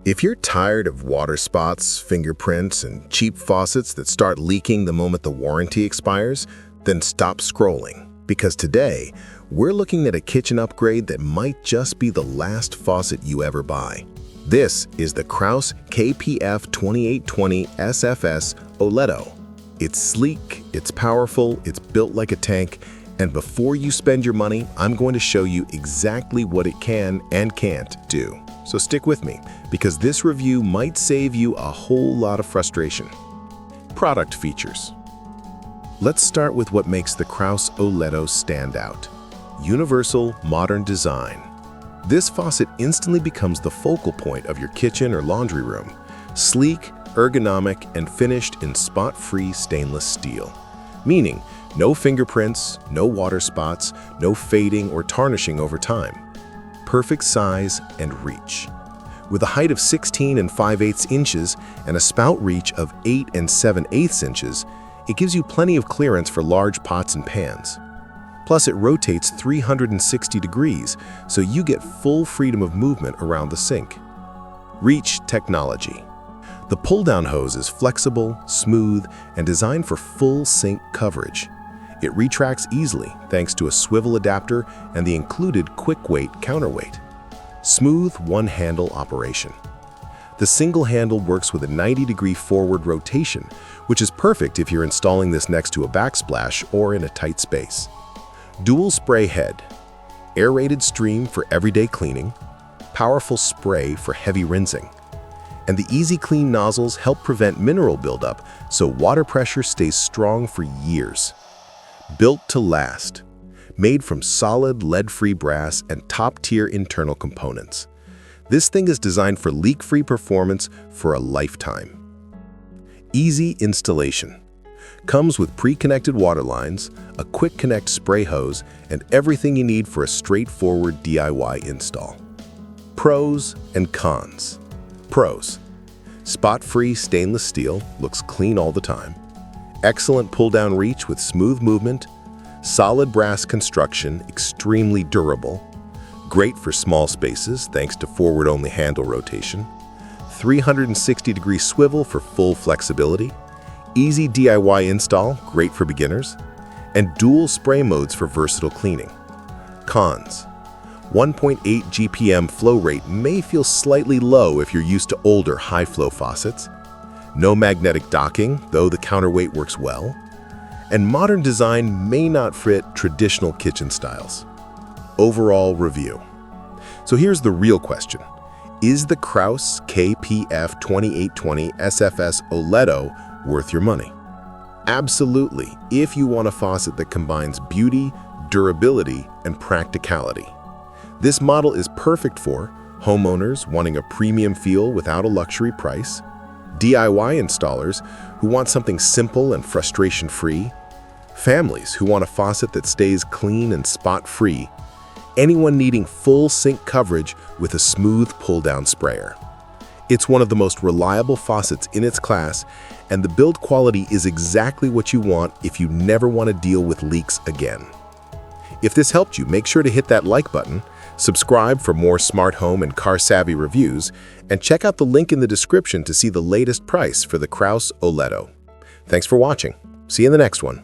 If you're tired of water spots, fingerprints, and cheap faucets that start leaking the moment the warranty expires, then stop scrolling. Because today, we're looking at a kitchen upgrade that might just be the last faucet you ever buy. This is the KRAUS KPF 2820 SFS Oletto. It's sleek, it's powerful, it's built like a tank, and before you spend your money, I'm going to show you exactly what it can and can't do. So stick with me, because this review might save you a whole lot of frustration. Product features. Let's start with what makes the KRAUS Oletto stand out. Universal, modern design. This faucet instantly becomes the focal point of your kitchen or laundry room. Sleek, ergonomic, and finished in spot-free stainless steel. Meaning, no fingerprints, no water spots, no fading or tarnishing over time. Perfect size and reach. With a height of 16 5/8 inches and a spout reach of 8 7/8 inches, it gives you plenty of clearance for large pots and pans. Plus, it rotates 360 degrees, so you get full freedom of movement around the sink. Reach technology. The pull-down hose is flexible, smooth, and designed for full sink coverage. It retracts easily thanks to a swivel adapter and the included quick-weight counterweight. Smooth one-handle operation. The single handle works with a 90-degree forward rotation, which is perfect if you're installing this next to a backsplash or in a tight space. Dual spray head. Aerated stream for everyday cleaning. Powerful spray for heavy rinsing. And the easy clean nozzles help prevent mineral buildup, so water pressure stays strong for years. Built to last. Made from solid lead-free brass and top-tier internal components. This thing is designed for leak-free performance for a lifetime. Easy installation. Comes with pre-connected water lines, a quick connect spray hose, and everything you need for a straightforward DIY install. Pros and cons. Pros. Spot-free stainless steel, looks clean all the time. Excellent pull-down reach with smooth movement. Solid brass construction, extremely durable. Great for small spaces thanks to forward-only handle rotation. 360-degree swivel for full flexibility. Easy DIY install, great for beginners. And dual spray modes for versatile cleaning. Cons. 1.8 GPM flow rate may feel slightly low if you're used to older high-flow faucets. No magnetic docking, though the counterweight works well. And modern design may not fit traditional kitchen styles. Overall review. So here's the real question. Is the KRAUS KPF 2820 SFS Oletto worth your money? Absolutely, if you want a faucet that combines beauty, durability, and practicality. This model is perfect for homeowners wanting a premium feel without a luxury price, DIY installers who want something simple and frustration-free, families who want a faucet that stays clean and spot-free, anyone needing full sink coverage with a smooth pull-down sprayer. It's one of the most reliable faucets in its class, and the build quality is exactly what you want if you never want to deal with leaks again. If this helped you, make sure to hit that like button, subscribe for more smart home and car-savvy reviews, and check out the link in the description to see the latest price for the KRAUS Oletto. Thanks for watching. See you in the next one.